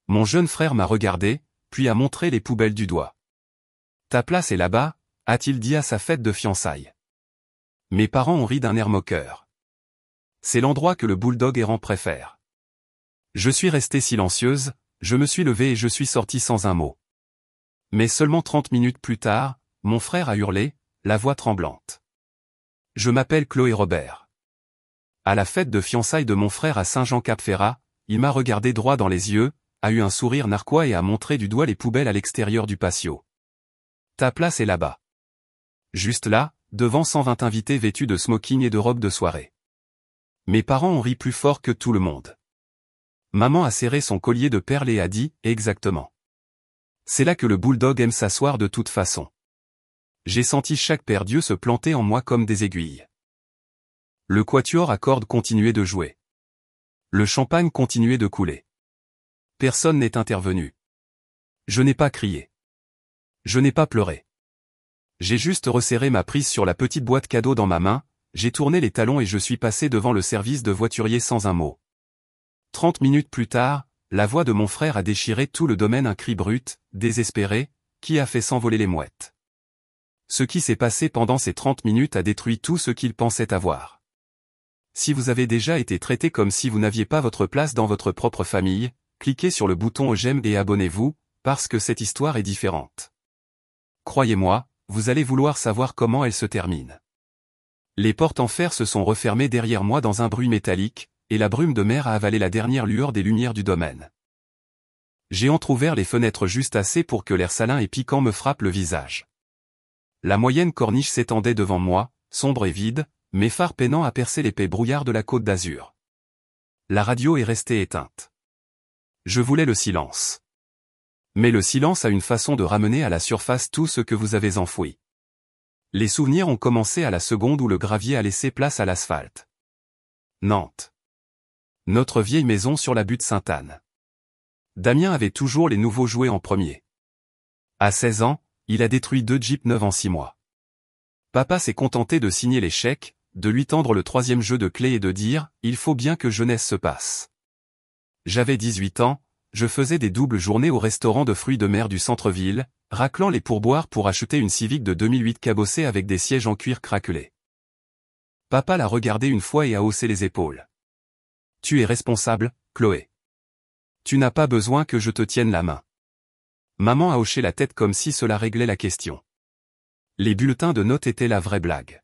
Mon jeune frère m'a regardé, puis a montré les poubelles du doigt. Ta place est là-bas, a-t-il dit à sa fête de fiançailles. Mes parents ont ri d'un air moqueur. C'est l'endroit que le bulldog errant préfère. Je suis restée silencieuse, je me suis levée et je suis sortie sans un mot. Mais seulement 30 minutes plus tard, mon frère a hurlé, la voix tremblante. Je m'appelle Chloé Robert. À la fête de fiançailles de mon frère à Saint-Jean-Cap-Ferrat, il m'a regardé droit dans les yeux, a eu un sourire narquois et a montré du doigt les poubelles à l'extérieur du patio. Ta place est là-bas. Juste là, devant 120 invités vêtus de smoking et de robes de soirée. Mes parents ont ri plus fort que tout le monde. Maman a serré son collier de perles et a dit, exactement. C'est là que le bulldog aime s'asseoir de toute façon. J'ai senti chaque paire d'yeux se planter en moi comme des aiguilles. Le quatuor à cordes continuait de jouer. Le champagne continuait de couler. Personne n'est intervenu. Je n'ai pas crié. Je n'ai pas pleuré. J'ai juste resserré ma prise sur la petite boîte cadeau dans ma main, j'ai tourné les talons et je suis passé devant le service de voiturier sans un mot. 30 minutes plus tard, la voix de mon frère a déchiré tout le domaine, un cri brut, désespéré, qui a fait s'envoler les mouettes. Ce qui s'est passé pendant ces 30 minutes a détruit tout ce qu'il pensait avoir. Si vous avez déjà été traité comme si vous n'aviez pas votre place dans votre propre famille, cliquez sur le bouton j'aime et abonnez-vous, parce que cette histoire est différente. Croyez-moi, vous allez vouloir savoir comment elle se termine. Les portes en fer se sont refermées derrière moi dans un bruit métallique, et la brume de mer a avalé la dernière lueur des lumières du domaine. J'ai entrouvert les fenêtres juste assez pour que l'air salin et piquant me frappe le visage. La moyenne corniche s'étendait devant moi, sombre et vide, mes phares peinant à percer l'épais brouillard de la Côte d'Azur. La radio est restée éteinte. Je voulais le silence. Mais le silence a une façon de ramener à la surface tout ce que vous avez enfoui. Les souvenirs ont commencé à la seconde où le gravier a laissé place à l'asphalte. Nantes. Notre vieille maison sur la butte Sainte-Anne. Damien avait toujours les nouveaux jouets en premier. À 16 ans, il a détruit 2 Jeeps neufs en 6 mois. Papa s'est contenté de signer les chèques, de lui tendre le 3e jeu de clés et de dire « Il faut bien que jeunesse se passe ». J'avais 18 ans, je faisais des doubles journées au restaurant de fruits de mer du centre-ville, raclant les pourboires pour acheter une Civic de 2008 cabossée avec des sièges en cuir craquelé. Papa l'a regardé une fois et a haussé les épaules. « Tu es responsable, Chloé. Tu n'as pas besoin que je te tienne la main. » Maman a hoché la tête comme si cela réglait la question. Les bulletins de notes étaient la vraie blague.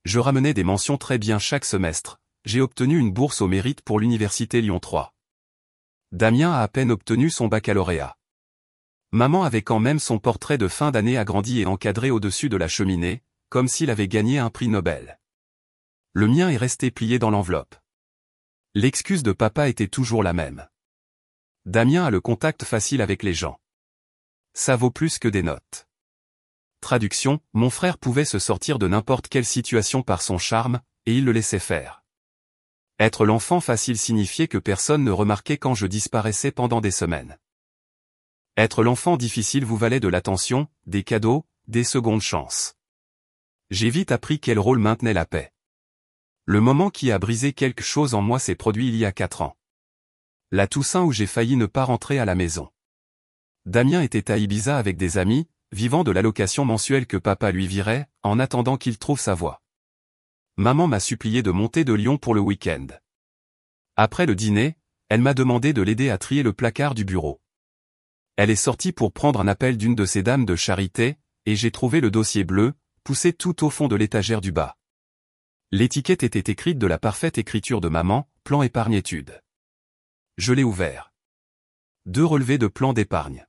Je ramenais des mentions très bien chaque semestre, j'ai obtenu une bourse au mérite pour l'université Lyon 3. Damien a à peine obtenu son baccalauréat. Maman avait quand même son portrait de fin d'année agrandi et encadré au-dessus de la cheminée, comme s'il avait gagné un prix Nobel. Le mien est resté plié dans l'enveloppe. L'excuse de papa était toujours la même. Damien a le contact facile avec les gens. Ça vaut plus que des notes. Traduction, mon frère pouvait se sortir de n'importe quelle situation par son charme, et il le laissait faire. Être l'enfant facile signifiait que personne ne remarquait quand je disparaissais pendant des semaines. Être l'enfant difficile vous valait de l'attention, des cadeaux, des secondes chances. J'ai vite appris quel rôle maintenait la paix. Le moment qui a brisé quelque chose en moi s'est produit il y a 4 ans. La Toussaint où j'ai failli ne pas rentrer à la maison. Damien était à Ibiza avec des amis, vivant de l'allocation mensuelle que papa lui virait, en attendant qu'il trouve sa voie. Maman m'a supplié de monter de Lyon pour le week-end. Après le dîner, elle m'a demandé de l'aider à trier le placard du bureau. Elle est sortie pour prendre un appel d'une de ces dames de charité, et j'ai trouvé le dossier bleu, poussé tout au fond de l'étagère du bas. L'étiquette était écrite de la parfaite écriture de maman, plan épargne-études. Je l'ai ouvert. 2 relevés de plan d'épargne.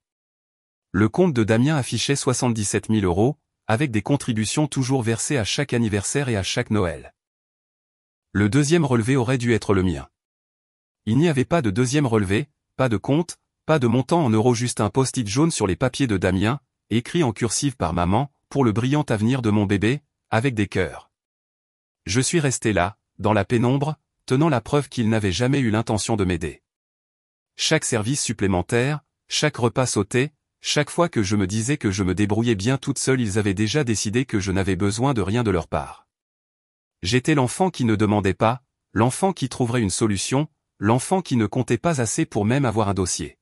Le compte de Damien affichait 77 000 €, avec des contributions toujours versées à chaque anniversaire et à chaque Noël. Le 2e relevé aurait dû être le mien. Il n'y avait pas de 2e relevé, pas de compte, pas de montant en euros, juste un post-it jaune sur les papiers de Damien, écrit en cursive par maman, pour le brillant avenir de mon bébé, avec des cœurs. Je suis resté là, dans la pénombre, tenant la preuve qu'ils n'avaient jamais eu l'intention de m'aider. Chaque service supplémentaire, chaque repas sauté, chaque fois que je me disais que je me débrouillais bien toute seule, ils avaient déjà décidé que je n'avais besoin de rien de leur part. J'étais l'enfant qui ne demandait pas, l'enfant qui trouverait une solution, l'enfant qui ne comptait pas assez pour même avoir un dossier.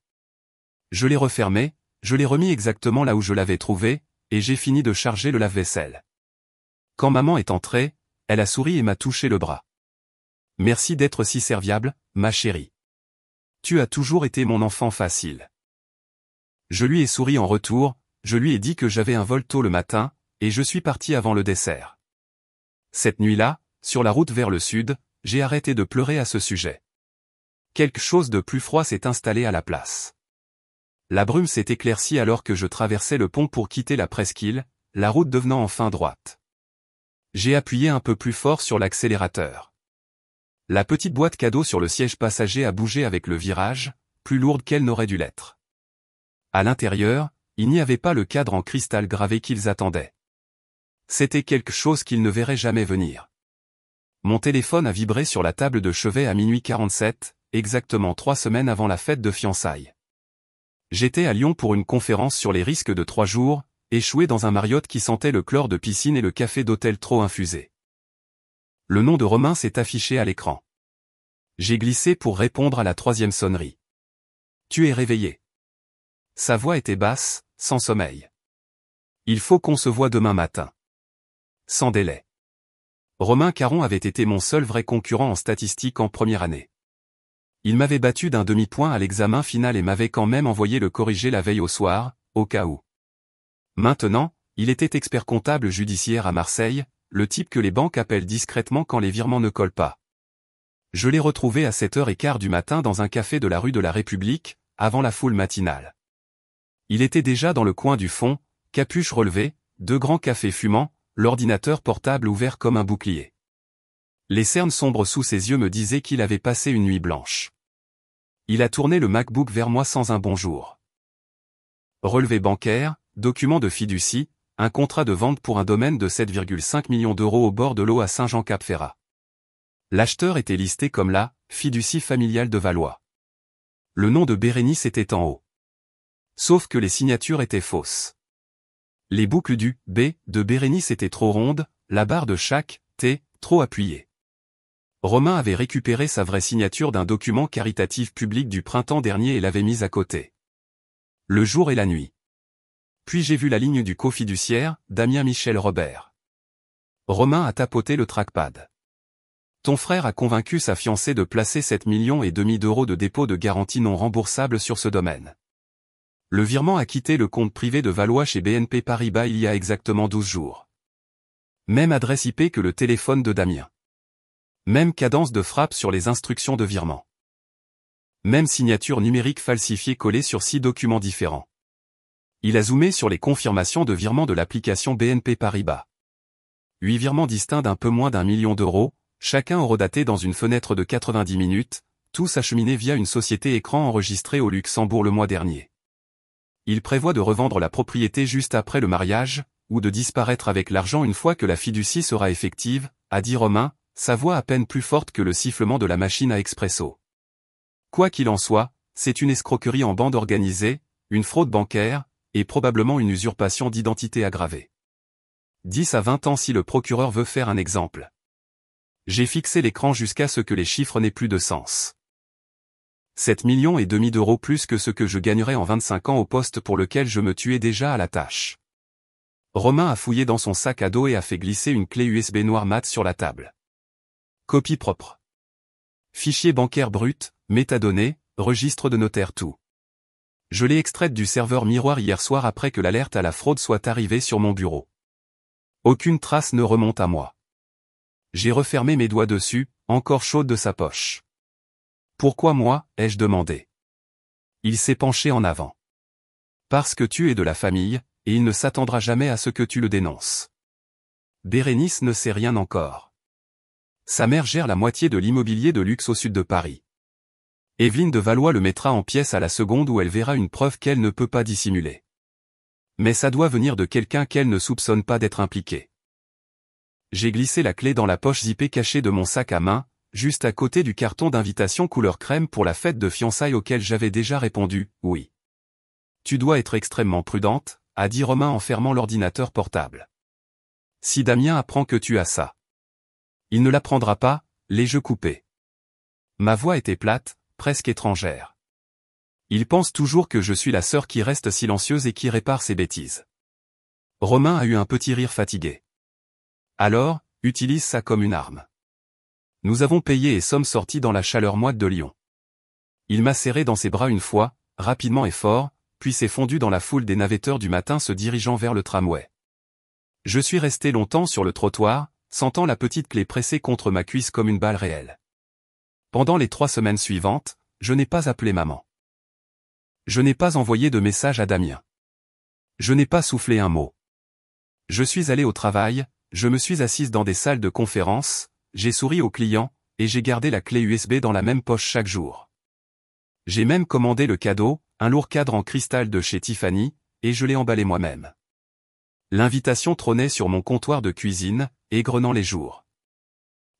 Je l'ai refermé, je l'ai remis exactement là où je l'avais trouvé, et j'ai fini de charger le lave-vaisselle. Quand maman est entrée, elle a souri et m'a touché le bras. Merci d'être si serviable, ma chérie. Tu as toujours été mon enfant facile. Je lui ai souri en retour, je lui ai dit que j'avais un vol tôt le matin, et je suis parti avant le dessert. Cette nuit-là, sur la route vers le sud, j'ai arrêté de pleurer à ce sujet. Quelque chose de plus froid s'est installé à la place. La brume s'est éclaircie alors que je traversais le pont pour quitter la presqu'île, la route devenant enfin droite. J'ai appuyé un peu plus fort sur l'accélérateur. La petite boîte cadeau sur le siège passager a bougé avec le virage, plus lourde qu'elle n'aurait dû l'être. À l'intérieur, il n'y avait pas le cadre en cristal gravé qu'ils attendaient. C'était quelque chose qu'ils ne verraient jamais venir. Mon téléphone a vibré sur la table de chevet à minuit 47, exactement 3 semaines avant la fête de fiançailles. J'étais à Lyon pour une conférence sur les risques de 3 jours, échoué dans un Marriott qui sentait le chlore de piscine et le café d'hôtel trop infusé. Le nom de Romain s'est affiché à l'écran. J'ai glissé pour répondre à la 3e sonnerie. Tu es réveillé. Sa voix était basse, sans sommeil. Il faut qu'on se voie demain matin. Sans délai. Romain Caron avait été mon seul vrai concurrent en statistique en première année. Il m'avait battu d'un demi-point à l'examen final et m'avait quand même envoyé le corriger la veille au soir, au cas où. Maintenant, il était expert comptable judiciaire à Marseille, le type que les banques appellent discrètement quand les virements ne collent pas. Je l'ai retrouvé à 7h15 du matin dans un café de la rue de la République, avant la foule matinale. Il était déjà dans le coin du fond, capuche relevée, 2 grands cafés fumants, l'ordinateur portable ouvert comme un bouclier. Les cernes sombres sous ses yeux me disaient qu'il avait passé une nuit blanche. Il a tourné le MacBook vers moi sans un bonjour. Relevé bancaire, document de fiducie, un contrat de vente pour un domaine de 7,5 millions d'euros au bord de l'eau à Saint-Jean-Cap-Ferrat. L'acheteur était listé comme la fiducie familiale de Valois. Le nom de Bérénice était en haut. Sauf que les signatures étaient fausses. Les boucles du B de Bérénice étaient trop rondes, la barre de chaque T trop appuyée. Romain avait récupéré sa vraie signature d'un document caritatif public du printemps dernier et l'avait mise à côté. Le jour et la nuit. Puis j'ai vu la ligne du cofiduciaire, Damien Michel Robert. Romain a tapoté le trackpad. Ton frère a convaincu sa fiancée de placer 7,5 millions d'euros de dépôt de garantie non remboursable sur ce domaine. Le virement a quitté le compte privé de Valois chez BNP Paribas il y a exactement 12 jours. Même adresse IP que le téléphone de Damien. Même cadence de frappe sur les instructions de virement. Même signature numérique falsifiée collée sur 6 documents différents. Il a zoomé sur les confirmations de virement de l'application BNP Paribas. 8 virements distincts d'un peu moins d'1 million d'euros, chacun horodaté dans une fenêtre de 90 minutes, tous acheminés via une société écran enregistrée au Luxembourg le mois dernier. Il prévoit de revendre la propriété juste après le mariage, ou de disparaître avec l'argent une fois que la fiducie sera effective, a dit Romain, sa voix à peine plus forte que le sifflement de la machine à expresso. Quoi qu'il en soit, c'est une escroquerie en bande organisée, une fraude bancaire, et probablement une usurpation d'identité aggravée. 10 à 20 ans si le procureur veut faire un exemple. J'ai fixé l'écran jusqu'à ce que les chiffres n'aient plus de sens. 7,5 millions d'euros plus que ce que je gagnerais en 25 ans au poste pour lequel je me tuais déjà à la tâche. Romain a fouillé dans son sac à dos et a fait glisser une clé USB noire mat sur la table. Copie propre. Fichier bancaire brut, métadonnées, registre de notaire tout. Je l'ai extraite du serveur miroir hier soir après que l'alerte à la fraude soit arrivée sur mon bureau. Aucune trace ne remonte à moi. J'ai refermé mes doigts dessus, encore chaude de sa poche. Pourquoi moi, ai-je demandé. Il s'est penché en avant. Parce que tu es de la famille, et il ne s'attendra jamais à ce que tu le dénonces. Bérénice ne sait rien encore. Sa mère gère la moitié de l'immobilier de luxe au sud de Paris. Evelyne de Valois le mettra en pièces à la seconde où elle verra une preuve qu'elle ne peut pas dissimuler. Mais ça doit venir de quelqu'un qu'elle ne soupçonne pas d'être impliqué. J'ai glissé la clé dans la poche zippée cachée de mon sac à main, juste à côté du carton d'invitation couleur crème pour la fête de fiançailles auquel j'avais déjà répondu, oui. Tu dois être extrêmement prudente, a dit Romain en fermant l'ordinateur portable. Si Damien apprend que tu as ça. Il ne l'apprendra pas, les jeux coupés. Ma voix était plate, presque étrangère. Il pense toujours que je suis la sœur qui reste silencieuse et qui répare ses bêtises. Romain a eu un petit rire fatigué. Alors, utilise ça comme une arme. Nous avons payé et sommes sortis dans la chaleur moite de Lyon. Il m'a serré dans ses bras une fois, rapidement et fort, puis s'est fondu dans la foule des navetteurs du matin se dirigeant vers le tramway. Je suis resté longtemps sur le trottoir, sentant la petite clé pressée contre ma cuisse comme une balle réelle. Pendant les 3 semaines suivantes, je n'ai pas appelé maman. Je n'ai pas envoyé de message à Damien. Je n'ai pas soufflé un mot. Je suis allé au travail, je me suis assise dans des salles de conférence, j'ai souri aux clients, et j'ai gardé la clé USB dans la même poche chaque jour. J'ai même commandé le cadeau, un lourd cadre en cristal de chez Tiffany, et je l'ai emballé moi-même. L'invitation trônait sur mon comptoir de cuisine, égrenant les jours.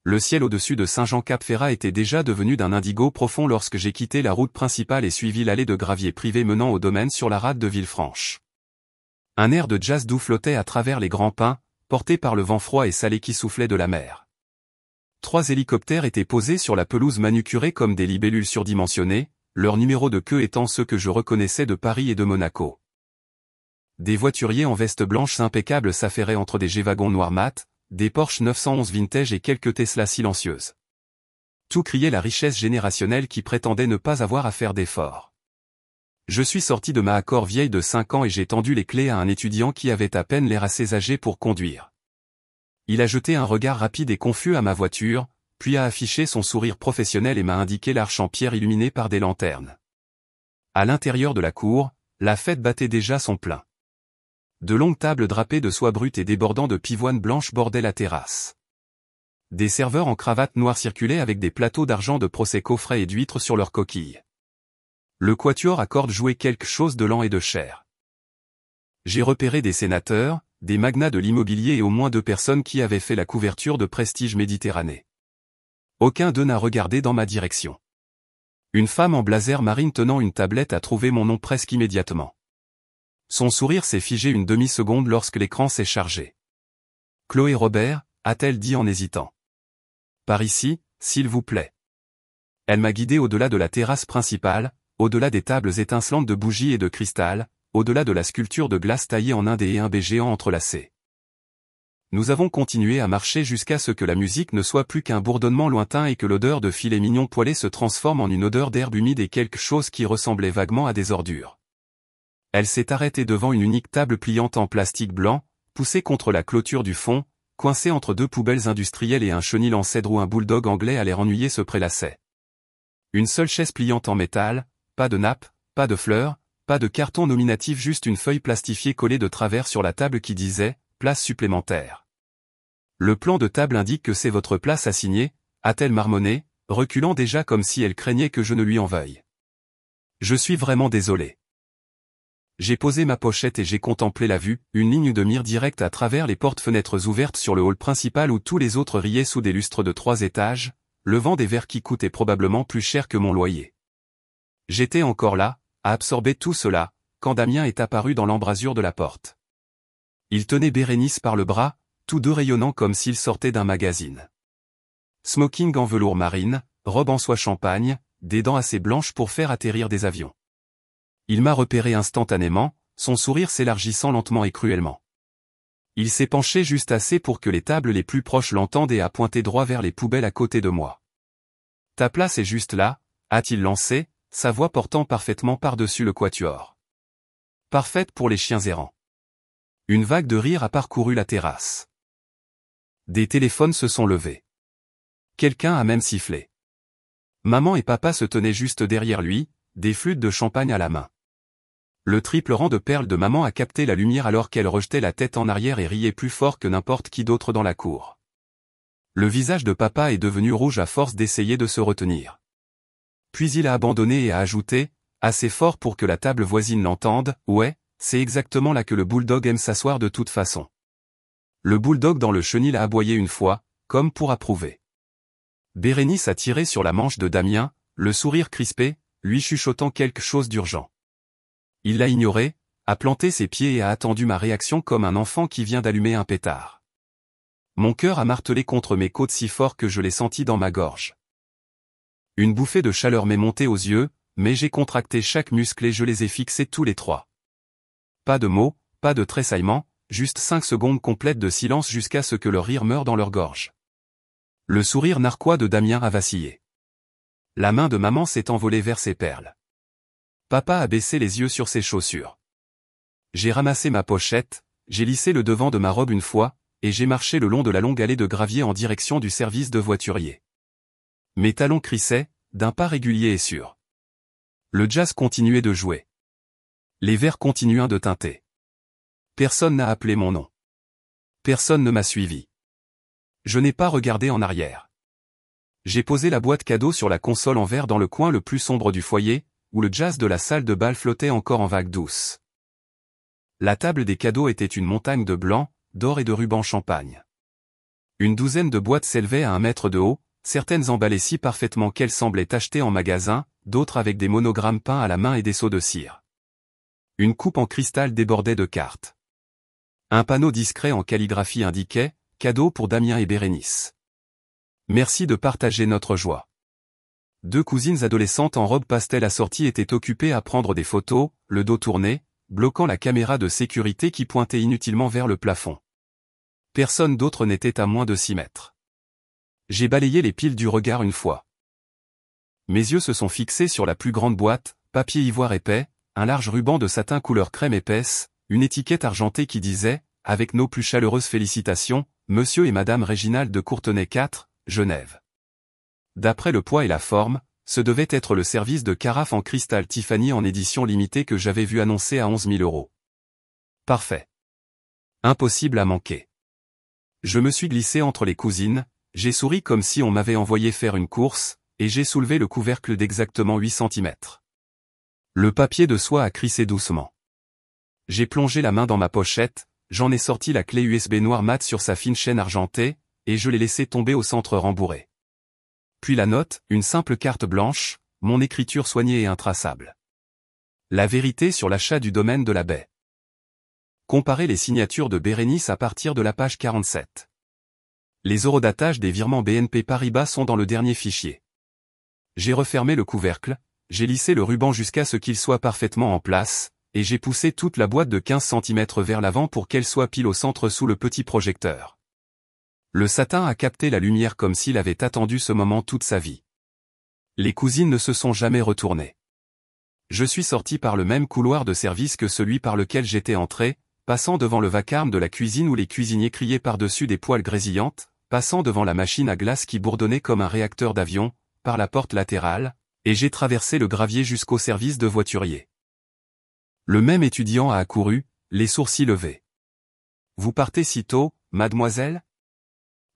Le ciel au-dessus de Saint-Jean-Cap-Ferrat était déjà devenu d'un indigo profond lorsque j'ai quitté la route principale et suivi l'allée de gravier privé menant au domaine sur la rade de Villefranche. Un air de jazz doux flottait à travers les grands pins, porté par le vent froid et salé qui soufflait de la mer. 3 hélicoptères étaient posés sur la pelouse manucurée comme des libellules surdimensionnées, leurs numéros de queue étant ceux que je reconnaissais de Paris et de Monaco. Des voituriers en veste blanche impeccables s'affairaient entre des G-wagons noirs mat, des Porsche 911 vintage et quelques Tesla silencieuses. Tout criait la richesse générationnelle qui prétendait ne pas avoir à faire d'efforts. Je suis sorti de ma Accord vieille de 5 ans et j'ai tendu les clés à un étudiant qui avait à peine l'air assez âgé pour conduire. Il a jeté un regard rapide et confus à ma voiture, puis a affiché son sourire professionnel et m'a indiqué l'arche en pierre illuminée par des lanternes. À l'intérieur de la cour, la fête battait déjà son plein. De longues tables drapées de soie brute et débordant de pivoine blanche bordaient la terrasse. Des serveurs en cravate noire circulaient avec des plateaux d'argent de prosecco frais et d'huîtres sur leurs coquilles. Le quatuor à cordes jouait quelque chose de lent et de cher. J'ai repéré des sénateurs, des magnats de l'immobilier et au moins 2 personnes qui avaient fait la couverture de Prestige Méditerranée. Aucun d'eux n'a regardé dans ma direction. Une femme en blazer marine tenant une tablette a trouvé mon nom presque immédiatement. Son sourire s'est figé une demi-seconde lorsque l'écran s'est chargé. « Chloé Robert », a-t-elle dit en hésitant. « Par ici, s'il vous plaît. » Elle m'a guidé au-delà de la terrasse principale, au-delà des tables étincelantes de bougies et de cristal, au-delà de la sculpture de glace taillée en Inde et un baies géant entrelacés. Nous avons continué à marcher jusqu'à ce que la musique ne soit plus qu'un bourdonnement lointain et que l'odeur de filet mignon poêlé se transforme en une odeur d'herbe humide et quelque chose qui ressemblait vaguement à des ordures. Elle s'est arrêtée devant une unique table pliante en plastique blanc, poussée contre la clôture du fond, coincée entre 2 poubelles industrielles et un chenil en cèdre où un bulldog anglais à l'air ennuyé se prélassait. Une seule chaise pliante en métal, pas de nappe, pas de fleurs, pas de carton nominatif, juste une feuille plastifiée collée de travers sur la table qui disait « Place supplémentaire ». Le plan de table indique que c'est votre place assignée, a-t-elle marmonné, reculant déjà comme si elle craignait que je ne lui en veuille. Je suis vraiment désolé. J'ai posé ma pochette et j'ai contemplé la vue, une ligne de mire directe à travers les portes-fenêtres ouvertes sur le hall principal où tous les autres riaient sous des lustres de 3 étages, levant des verres qui coûtaient probablement plus cher que mon loyer. J'étais encore là, à absorber tout cela, quand Damien est apparu dans l'embrasure de la porte. Il tenait Bérénice par le bras, tous deux rayonnants comme s'ils sortaient d'un magazine. Smoking en velours marine, robe en soie champagne, des dents assez blanches pour faire atterrir des avions. Il m'a repéré instantanément, son sourire s'élargissant lentement et cruellement. Il s'est penché juste assez pour que les tables les plus proches l'entendent et a pointé droit vers les poubelles à côté de moi. « Ta place est juste là », a-t-il lancé, sa voix portant parfaitement par-dessus le quatuor. Parfaite pour les chiens errants. Une vague de rire a parcouru la terrasse. Des téléphones se sont levés. Quelqu'un a même sifflé. Maman et papa se tenaient juste derrière lui, des flûtes de champagne à la main. Le triple rang de perles de maman a capté la lumière alors qu'elle rejetait la tête en arrière et riait plus fort que n'importe qui d'autre dans la cour. Le visage de papa est devenu rouge à force d'essayer de se retenir. Puis il a abandonné et a ajouté, assez fort pour que la table voisine l'entende, « Ouais, c'est exactement là que le bulldog aime s'asseoir de toute façon. » Le bulldog dans le chenil a aboyé une fois, comme pour approuver. Bérénice a tiré sur la manche de Damien, le sourire crispé, lui chuchotant quelque chose d'urgent. Il l'a ignoré, a planté ses pieds et a attendu ma réaction comme un enfant qui vient d'allumer un pétard. Mon cœur a martelé contre mes côtes si fort que je l'ai senti dans ma gorge. Une bouffée de chaleur m'est montée aux yeux, mais j'ai contracté chaque muscle et je les ai fixés tous les 3. Pas de mots, pas de tressaillement, juste 5 secondes complètes de silence jusqu'à ce que le rire meure dans leur gorge. Le sourire narquois de Damien a vacillé. La main de maman s'est envolée vers ses perles. Papa a baissé les yeux sur ses chaussures. J'ai ramassé ma pochette, j'ai lissé le devant de ma robe une fois, et j'ai marché le long de la longue allée de gravier en direction du service de voiturier. Mes talons crissaient, d'un pas régulier et sûr. Le jazz continuait de jouer. Les verres continuaient de tinter. Personne n'a appelé mon nom. Personne ne m'a suivi. Je n'ai pas regardé en arrière. J'ai posé la boîte cadeau sur la console en verre dans le coin le plus sombre du foyer, où le jazz de la salle de bal flottait encore en vagues douces. La table des cadeaux était une montagne de blanc, d'or et de rubans champagne. Une douzaine de boîtes s'élevaient à 1 mètre de haut, certaines emballées si parfaitement qu'elles semblaient achetées en magasin, d'autres avec des monogrammes peints à la main et des seaux de cire. Une coupe en cristal débordait de cartes. Un panneau discret en calligraphie indiquait « Cadeau pour Damien et Bérénice. Merci de partager notre joie ». 2 cousines adolescentes en robe pastel assorties étaient occupées à prendre des photos, le dos tourné, bloquant la caméra de sécurité qui pointait inutilement vers le plafond. Personne d'autre n'était à moins de 6 mètres. J'ai balayé les piles du regard une fois. Mes yeux se sont fixés sur la plus grande boîte, papier ivoire épais, un large ruban de satin couleur crème épaisse, une étiquette argentée qui disait, avec nos plus chaleureuses félicitations, Monsieur et Madame Réginald de Courtenay 4, Genève. D'après le poids et la forme, ce devait être le service de carafe en cristal Tiffany en édition limitée que j'avais vu annoncer à 11 000 €. Parfait. Impossible à manquer. Je me suis glissé entre les cousines, j'ai souri comme si on m'avait envoyé faire une course, et j'ai soulevé le couvercle d'exactement 8 cm. Le papier de soie a crissé doucement. J'ai plongé la main dans ma pochette, j'en ai sorti la clé USB noire mat sur sa fine chaîne argentée, et je l'ai laissée tomber au centre rembourré. Puis la note, une simple carte blanche, mon écriture soignée et intraçable. La vérité sur l'achat du domaine de la baie. Comparez les signatures de Bérénice à partir de la page 47. Les eurodatage des virements BNP Paribas sont dans le dernier fichier. J'ai refermé le couvercle, j'ai lissé le ruban jusqu'à ce qu'il soit parfaitement en place, et j'ai poussé toute la boîte de 15 cm vers l'avant pour qu'elle soit pile au centre sous le petit projecteur. Le satin a capté la lumière comme s'il avait attendu ce moment toute sa vie. Les cousines ne se sont jamais retournées. Je suis sorti par le même couloir de service que celui par lequel j'étais entré, passant devant le vacarme de la cuisine où les cuisiniers criaient par-dessus des poêles grésillantes, passant devant la machine à glace qui bourdonnait comme un réacteur d'avion, par la porte latérale, et j'ai traversé le gravier jusqu'au service de voiturier. Le même étudiant a accouru, les sourcils levés. « Vous partez si tôt, mademoiselle ?»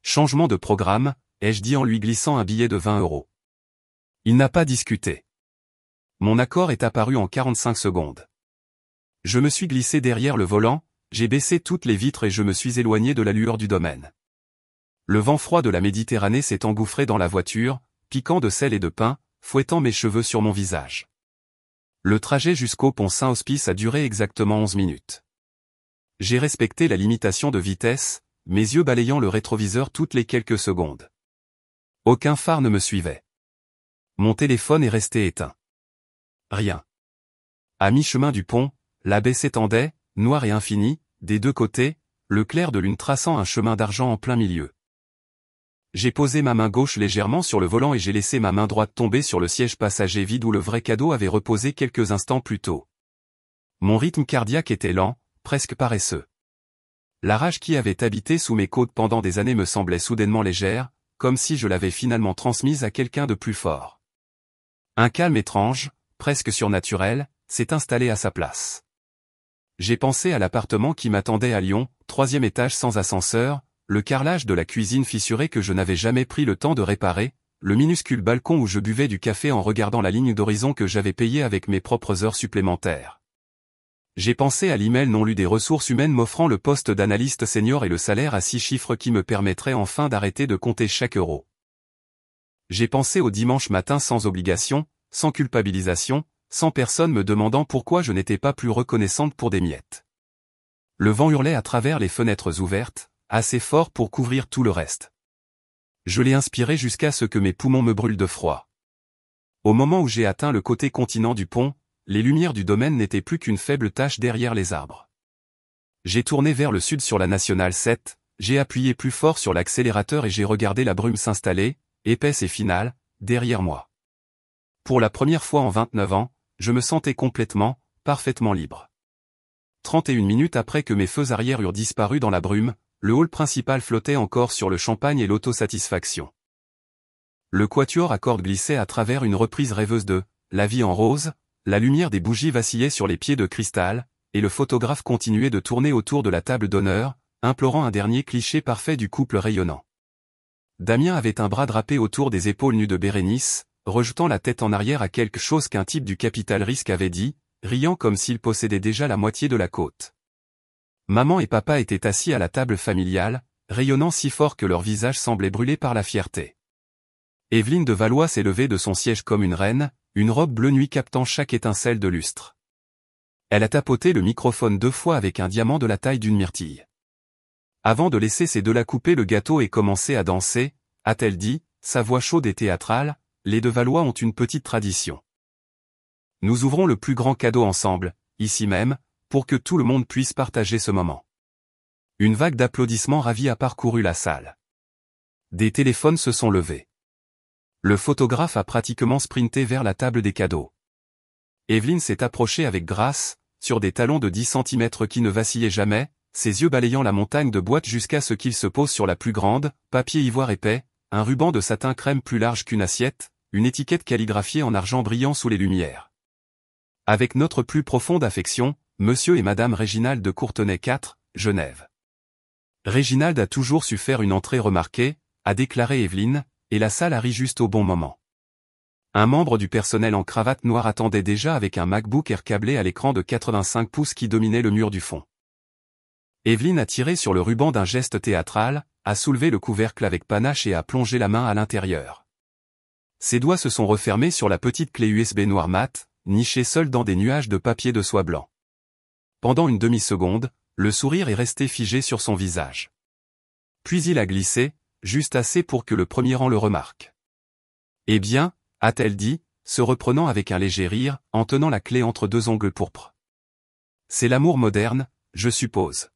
Changement de programme, ai-je dit en lui glissant un billet de 20 €. Il n'a pas discuté. Mon accord est apparu en 45 secondes. Je me suis glissé derrière le volant, j'ai baissé toutes les vitres et je me suis éloigné de la lueur du domaine. Le vent froid de la Méditerranée s'est engouffré dans la voiture, piquant de sel et de pain, fouettant mes cheveux sur mon visage. Le trajet jusqu'au pont Saint-Hospice a duré exactement 11 minutes. J'ai respecté la limitation de vitesse, mes yeux balayant le rétroviseur toutes les quelques secondes. Aucun phare ne me suivait. Mon téléphone est resté éteint. Rien. À mi-chemin du pont, la baie s'étendait, noire et infinie, des 2 côtés, le clair de lune traçant un chemin d'argent en plein milieu. J'ai posé ma main gauche légèrement sur le volant et j'ai laissé ma main droite tomber sur le siège passager vide où le vrai cadeau avait reposé quelques instants plus tôt. Mon rythme cardiaque était lent, presque paresseux. La rage qui avait habité sous mes côtes pendant des années me semblait soudainement légère, comme si je l'avais finalement transmise à quelqu'un de plus fort. Un calme étrange, presque surnaturel, s'est installé à sa place. J'ai pensé à l'appartement qui m'attendait à Lyon, 3e étage sans ascenseur, le carrelage de la cuisine fissurée que je n'avais jamais pris le temps de réparer, le minuscule balcon où je buvais du café en regardant la ligne d'horizon que j'avais payée avec mes propres heures supplémentaires. J'ai pensé à l'email non lu des ressources humaines m'offrant le poste d'analyste senior et le salaire à 6 chiffres qui me permettrait enfin d'arrêter de compter chaque euro. J'ai pensé au dimanche matin sans obligation, sans culpabilisation, sans personne me demandant pourquoi je n'étais pas plus reconnaissante pour des miettes. Le vent hurlait à travers les fenêtres ouvertes, assez fort pour couvrir tout le reste. Je l'ai inspiré jusqu'à ce que mes poumons me brûlent de froid. Au moment où j'ai atteint le côté continent du pont, les lumières du domaine n'étaient plus qu'une faible tache derrière les arbres. J'ai tourné vers le sud sur la nationale 7, j'ai appuyé plus fort sur l'accélérateur et j'ai regardé la brume s'installer, épaisse et finale, derrière moi. Pour la première fois en 29 ans, je me sentais complètement, parfaitement libre. 31 minutes après que mes feux arrière eurent disparu dans la brume, le hall principal flottait encore sur le champagne et l'autosatisfaction. Le quatuor à cordes glissait à travers une reprise rêveuse de « La vie en rose », la lumière des bougies vacillait sur les pieds de cristal, et le photographe continuait de tourner autour de la table d'honneur, implorant un dernier cliché parfait du couple rayonnant. Damien avait un bras drapé autour des épaules nues de Bérénice, rejetant la tête en arrière à quelque chose qu'un type du capital risque avait dit, riant comme s'il possédait déjà la moitié de la côte. Maman et papa étaient assis à la table familiale, rayonnant si fort que leurs visages semblaient brûlés par la fierté. Evelyne de Valois s'est levée de son siège comme une reine, une robe bleu nuit captant chaque étincelle de lustre. Elle a tapoté le microphone 2 fois avec un diamant de la taille d'une myrtille. Avant de laisser ses deux là couper le gâteau et commencer à danser, a-t-elle dit, sa voix chaude et théâtrale, les de Valois ont une petite tradition. Nous ouvrons le plus grand cadeau ensemble, ici même, pour que tout le monde puisse partager ce moment. Une vague d'applaudissements ravis a parcouru la salle. Des téléphones se sont levés. Le photographe a pratiquement sprinté vers la table des cadeaux. Evelyne s'est approchée avec grâce, sur des talons de 10 cm qui ne vacillaient jamais, ses yeux balayant la montagne de boîtes jusqu'à ce qu'il se pose sur la plus grande, papier ivoire épais, un ruban de satin crème plus large qu'une assiette, une étiquette calligraphiée en argent brillant sous les lumières. Avec notre plus profonde affection, Monsieur et Madame Réginald de Courtenay 4, Genève. Réginald a toujours su faire une entrée remarquée, a déclaré Evelyne, et la salle a ri juste au bon moment. Un membre du personnel en cravate noire attendait déjà avec un MacBook Air câblé à l'écran de 85 pouces qui dominait le mur du fond. Evelyne a tiré sur le ruban d'un geste théâtral, a soulevé le couvercle avec panache et a plongé la main à l'intérieur. Ses doigts se sont refermés sur la petite clé USB noire mat, nichée seule dans des nuages de papier de soie blanc. Pendant une demi-seconde, le sourire est resté figé sur son visage. Puis il a glissé, juste assez pour que le premier rang le remarque. Eh bien, a-t-elle dit, se reprenant avec un léger rire, en tenant la clé entre deux ongles pourpres. C'est l'amour moderne, je suppose.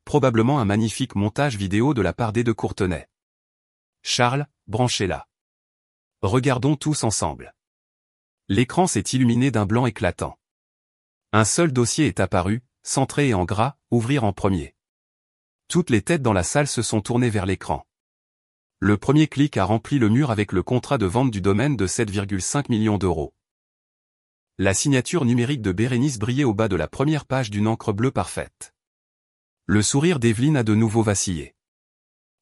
Probablement un magnifique montage vidéo de la part des de Courtenay. Charles, branchez-la. Regardons tous ensemble. L'écran s'est illuminé d'un blanc éclatant. Un seul dossier est apparu, centré et en gras, ouvrir en premier. Toutes les têtes dans la salle se sont tournées vers l'écran. Le premier clic a rempli le mur avec le contrat de vente du domaine de 7,5 millions d'euros. La signature numérique de Bérénice brillait au bas de la première page d'une encre bleue parfaite. Le sourire d'Evelyne a de nouveau vacillé.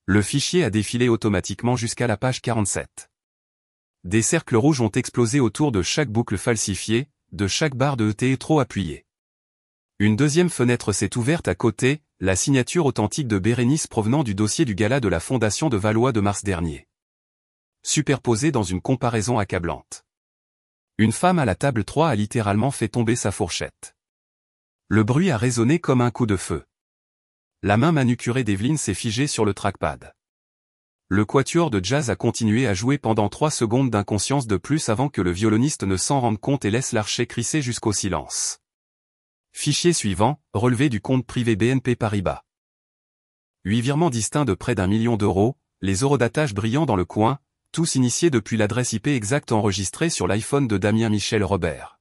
Le fichier a défilé automatiquement jusqu'à la page 47. Des cercles rouges ont explosé autour de chaque boucle falsifiée, de chaque barre de ET trop appuyée. Une deuxième fenêtre s'est ouverte à côté, la signature authentique de Bérénice provenant du dossier du gala de la Fondation de Valois de mars dernier. Superposée dans une comparaison accablante. Une femme à la table 3 a littéralement fait tomber sa fourchette. Le bruit a résonné comme un coup de feu. La main manucurée d'Evelyne s'est figée sur le trackpad. Le quatuor de jazz a continué à jouer pendant 3 secondes d'inconscience de plus avant que le violoniste ne s'en rende compte et laisse l'archet crisser jusqu'au silence. Fichier suivant, relevé du compte privé BNP Paribas. 8 virements distincts de près d'1 million d'euros, les eurodatages brillants dans le coin, tous initiés depuis l'adresse IP exacte enregistrée sur l'iPhone de Damien Michel Robert.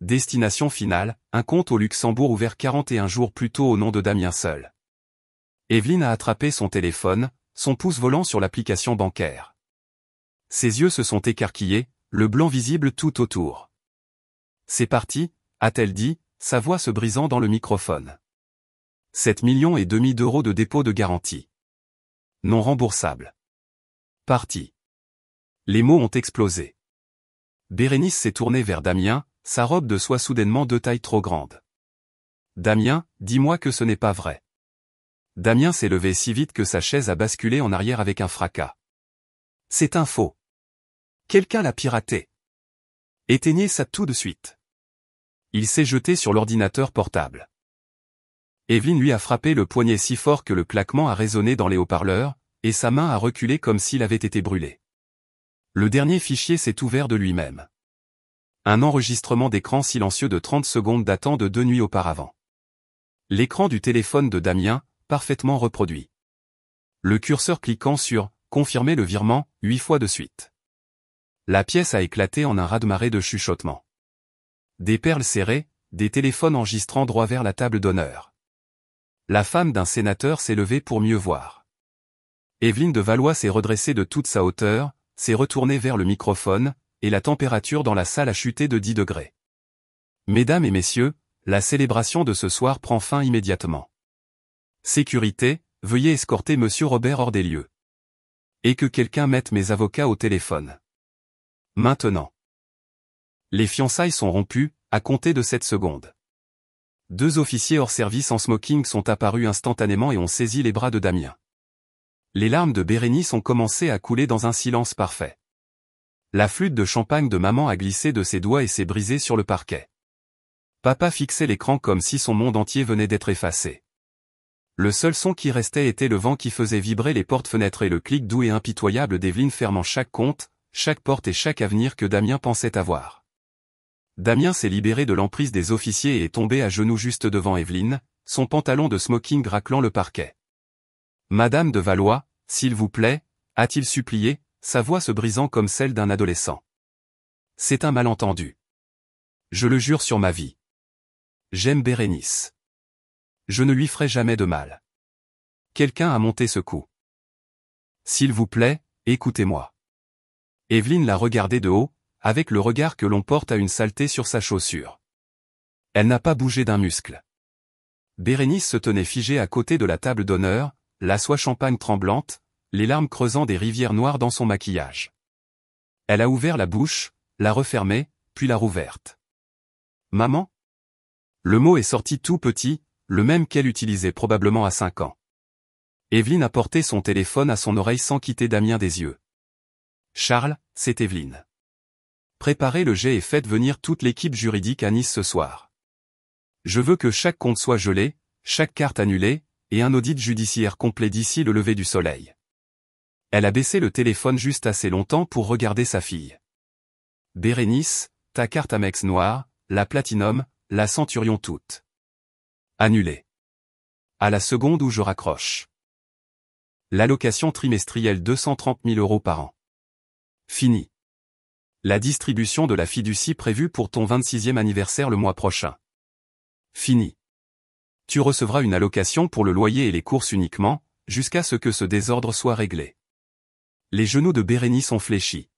Destination finale, un compte au Luxembourg ouvert 41 jours plus tôt au nom de Damien seul. Evelyne a attrapé son téléphone, son pouce volant sur l'application bancaire. Ses yeux se sont écarquillés, le blanc visible tout autour. C'est parti, a-t-elle dit, sa voix se brisant dans le microphone. 7,5 millions d'euros de dépôt de garantie. Non remboursable. Parti. Les mots ont explosé. Bérénice s'est tournée vers Damien, sa robe de soie soudainement de taille trop grande. Damien, dis-moi que ce n'est pas vrai. Damien s'est levé si vite que sa chaise a basculé en arrière avec un fracas. C'est un faux. Quelqu'un l'a piraté. Éteignez ça tout de suite. Il s'est jeté sur l'ordinateur portable. Evelyne lui a frappé le poignet si fort que le claquement a résonné dans les haut-parleurs, et sa main a reculé comme s'il avait été brûlé. Le dernier fichier s'est ouvert de lui-même. Un enregistrement d'écran silencieux de 30 secondes datant de 2 nuits auparavant. L'écran du téléphone de Damien, parfaitement reproduit. Le curseur cliquant sur « Confirmer le virement » 8 fois de suite. La pièce a éclaté en un raz-de-marée de chuchotements. Des perles serrées, des téléphones enregistrant droit vers la table d'honneur. La femme d'un sénateur s'est levée pour mieux voir. Evelyne de Valois s'est redressée de toute sa hauteur, s'est retournée vers le microphone, et la température dans la salle a chuté de 10 degrés. Mesdames et messieurs, la célébration de ce soir prend fin immédiatement. Sécurité, veuillez escorter Monsieur Robert hors des lieux. Et que quelqu'un mette mes avocats au téléphone. Maintenant. Les fiançailles sont rompues, à compter de cette seconde. 2 officiers hors service en smoking sont apparus instantanément et ont saisi les bras de Damien. Les larmes de Bérénice ont commencé à couler dans un silence parfait. La flûte de champagne de maman a glissé de ses doigts et s'est brisée sur le parquet. Papa fixait l'écran comme si son monde entier venait d'être effacé. Le seul son qui restait était le vent qui faisait vibrer les portes-fenêtres et le clic doux et impitoyable d'Evelyne fermant chaque compte, chaque porte et chaque avenir que Damien pensait avoir. Damien s'est libéré de l'emprise des officiers et est tombé à genoux juste devant Evelyne, son pantalon de smoking raclant le parquet. « Madame de Valois, s'il vous plaît » a-t-il supplié, sa voix se brisant comme celle d'un adolescent. « C'est un malentendu. Je le jure sur ma vie. J'aime Bérénice. Je ne lui ferai jamais de mal. Quelqu'un a monté ce coup. S'il vous plaît, écoutez-moi. » Evelyne l'a regardé de haut, avec le regard que l'on porte à une saleté sur sa chaussure. Elle n'a pas bougé d'un muscle. Bérénice se tenait figée à côté de la table d'honneur, la soie champagne tremblante, les larmes creusant des rivières noires dans son maquillage. Elle a ouvert la bouche, l'a refermée, puis l'a rouverte. « Maman ?» Le mot est sorti tout petit, le même qu'elle utilisait probablement à 5 ans. Evelyne a porté son téléphone à son oreille sans quitter Damien des yeux. « Charles, c'est Evelyne. Préparez le jet et faites venir toute l'équipe juridique à Nice ce soir. Je veux que chaque compte soit gelé, chaque carte annulée, et un audit judiciaire complet d'ici le lever du soleil. » Elle a baissé le téléphone juste assez longtemps pour regarder sa fille. « Bérénice, ta carte Amex noire, la Platinum, la Centurion toute. Annulée. À la seconde où je raccroche. L'allocation trimestrielle 230 000 € par an. Fini. La distribution de la fiducie prévue pour ton 26e anniversaire le mois prochain. Fini. Tu recevras une allocation pour le loyer et les courses uniquement, jusqu'à ce que ce désordre soit réglé. » Les genoux de Bérénice ont fléchi.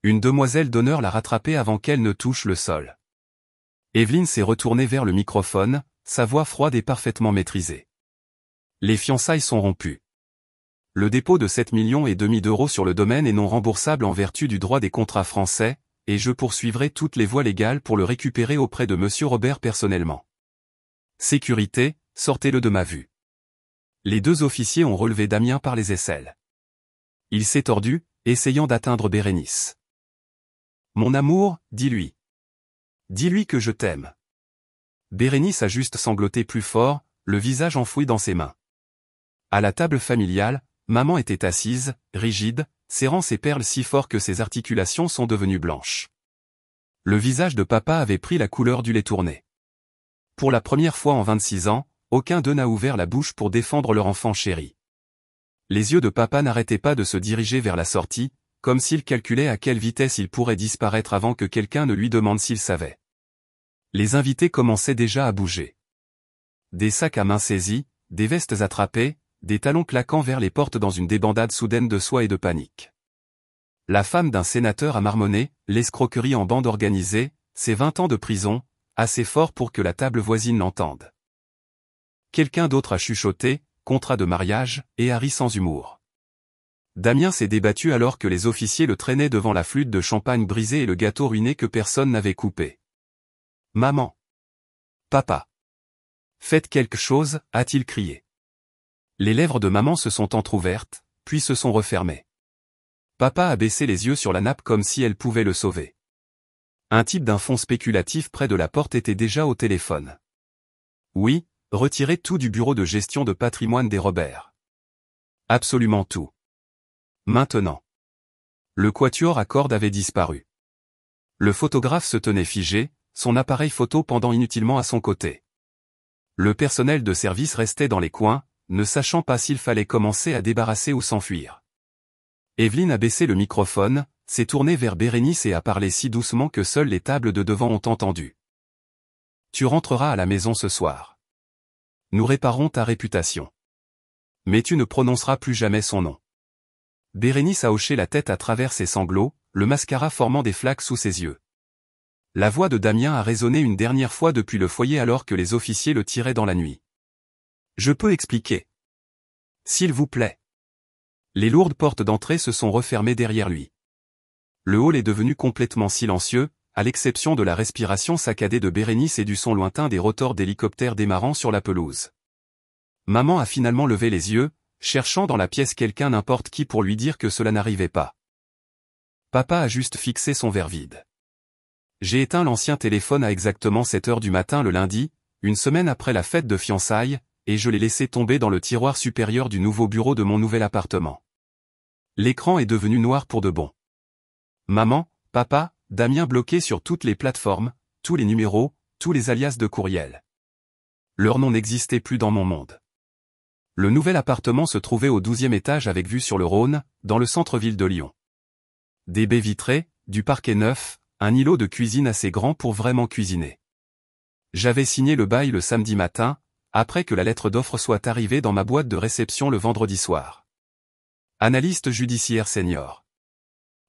Une demoiselle d'honneur l'a rattrapée avant qu'elle ne touche le sol. Evelyne s'est retournée vers le microphone, sa voix froide et parfaitement maîtrisée. Les fiançailles sont rompues. Le dépôt de 7,5 millions d'euros sur le domaine est non remboursable en vertu du droit des contrats français, et je poursuivrai toutes les voies légales pour le récupérer auprès de Monsieur Robert personnellement. Sécurité, sortez-le de ma vue. Les 2 officiers ont relevé Damien par les aisselles. Il s'est tordu, essayant d'atteindre Bérénice. « Mon amour, dis-lui. Dis-lui que je t'aime. » Bérénice a juste sangloté plus fort, le visage enfoui dans ses mains. À la table familiale, maman était assise, rigide, serrant ses perles si fort que ses articulations sont devenues blanches. Le visage de papa avait pris la couleur du lait tourné. Pour la première fois en 26 ans, aucun d'eux n'a ouvert la bouche pour défendre leur enfant chéri. Les yeux de papa n'arrêtaient pas de se diriger vers la sortie, comme s'il calculait à quelle vitesse il pourrait disparaître avant que quelqu'un ne lui demande s'il savait. Les invités commençaient déjà à bouger. Des sacs à main saisis, des vestes attrapées, des talons claquant vers les portes dans une débandade soudaine de soie et de panique. La femme d'un sénateur a marmonné, l'escroquerie en bande organisée, c'est 20 ans de prison, assez fort pour que la table voisine l'entende. Quelqu'un d'autre a chuchoté, contrat de mariage, et a ri sans humour. Damien s'est débattu alors que les officiers le traînaient devant la flûte de champagne brisée et le gâteau ruiné que personne n'avait coupé. « Maman. Papa. Faites quelque chose, a-t-il crié. Les lèvres de maman se sont entr'ouvertes, puis se sont refermées. Papa a baissé les yeux sur la nappe comme si elle pouvait le sauver. Un type d'un fonds spéculatif près de la porte était déjà au téléphone. Oui, retirez tout du bureau de gestion de patrimoine des Robert. Absolument tout. Maintenant. Le quatuor à cordes avait disparu. Le photographe se tenait figé, son appareil photo pendant inutilement à son côté. Le personnel de service restait dans les coins, ne sachant pas s'il fallait commencer à débarrasser ou s'enfuir. Evelyne a baissé le microphone, s'est tournée vers Bérénice et a parlé si doucement que seules les tables de devant ont entendu. Tu rentreras à la maison ce soir. Nous réparons ta réputation. Mais tu ne prononceras plus jamais son nom. Bérénice a hoché la tête à travers ses sanglots, le mascara formant des flaques sous ses yeux. La voix de Damien a résonné une dernière fois depuis le foyer alors que les officiers le tiraient dans la nuit. Je peux expliquer. S'il vous plaît. Les lourdes portes d'entrée se sont refermées derrière lui. Le hall est devenu complètement silencieux, à l'exception de la respiration saccadée de Bérénice et du son lointain des rotors d'hélicoptères démarrant sur la pelouse. Maman a finalement levé les yeux, cherchant dans la pièce quelqu'un n'importe qui pour lui dire que cela n'arrivait pas. Papa a juste fixé son verre vide. J'ai éteint l'ancien téléphone à exactement 7 heures du matin le lundi, une semaine après la fête de fiançailles, et je l'ai laissé tomber dans le tiroir supérieur du nouveau bureau de mon nouvel appartement. L'écran est devenu noir pour de bon. Maman, papa, Damien bloqué sur toutes les plateformes, tous les numéros, tous les alias de courriel. Leur nom n'existait plus dans mon monde. Le nouvel appartement se trouvait au 12e étage avec vue sur le Rhône, dans le centre-ville de Lyon. Des baies vitrées, du parquet neuf, un îlot de cuisine assez grand pour vraiment cuisiner. J'avais signé le bail le samedi matin, après que la lettre d'offre soit arrivée dans ma boîte de réception le vendredi soir. Analyste judiciaire senior.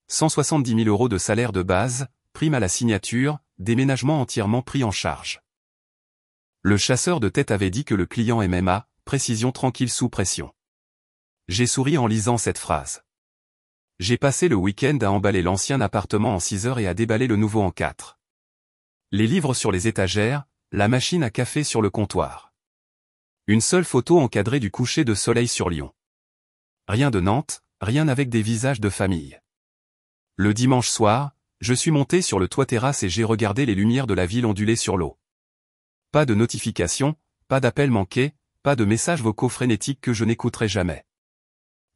170 000 € de salaire de base, prime à la signature, déménagement entièrement pris en charge. Le chasseur de tête avait dit que le client MMA, précision tranquille sous pression. J'ai souri en lisant cette phrase. J'ai passé le week-end à emballer l'ancien appartement en 6 heures et à déballer le nouveau en 4. Les livres sur les étagères, la machine à café sur le comptoir. Une seule photo encadrée du coucher de soleil sur Lyon. Rien de Nantes, rien avec des visages de famille. Le dimanche soir, je suis monté sur le toit terrasse et j'ai regardé les lumières de la ville onduler sur l'eau. Pas de notification, pas d'appel manqué, pas de messages vocaux frénétiques que je n'écouterai jamais.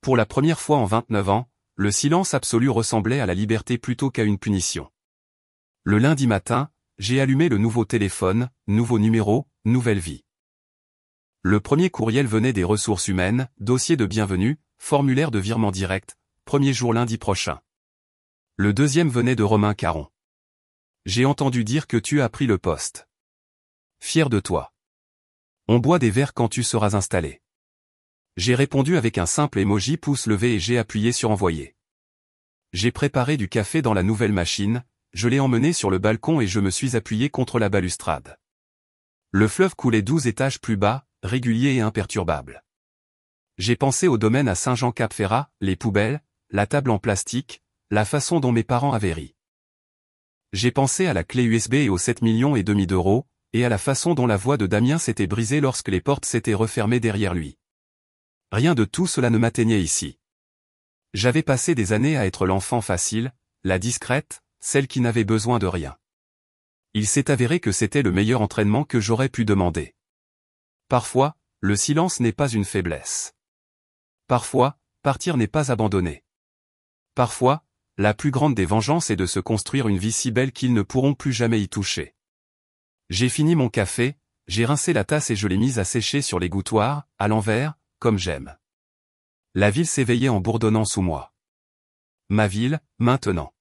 Pour la première fois en 29 ans, le silence absolu ressemblait à la liberté plutôt qu'à une punition. Le lundi matin, j'ai allumé le nouveau téléphone, nouveau numéro, nouvelle vie. Le premier courriel venait des ressources humaines, dossier de bienvenue, formulaire de virement direct, premier jour lundi prochain. Le deuxième venait de Romain Caron. J'ai entendu dire que tu as pris le poste. Fier de toi. On boit des verres quand tu seras installé. J'ai répondu avec un simple emoji pouce levé et j'ai appuyé sur envoyer. J'ai préparé du café dans la nouvelle machine, je l'ai emmené sur le balcon et je me suis appuyé contre la balustrade. Le fleuve coulait 12 étages plus bas, régulier et imperturbable. J'ai pensé au domaine à Saint-Jean-Cap-Ferrat, les poubelles, la table en plastique, la façon dont mes parents avaient ri. J'ai pensé à la clé USB et aux 7,5 millions d'euros, et à la façon dont la voix de Damien s'était brisée lorsque les portes s'étaient refermées derrière lui. Rien de tout cela ne m'atteignait ici. J'avais passé des années à être l'enfant facile, la discrète, celle qui n'avait besoin de rien. Il s'est avéré que c'était le meilleur entraînement que j'aurais pu demander. Parfois, le silence n'est pas une faiblesse. Parfois, partir n'est pas abandonner. Parfois, la plus grande des vengeances est de se construire une vie si belle qu'ils ne pourront plus jamais y toucher. J'ai fini mon café, j'ai rincé la tasse et je l'ai mise à sécher sur l'égouttoir, à l'envers, comme j'aime. La ville s'éveillait en bourdonnant sous moi. Ma ville, maintenant.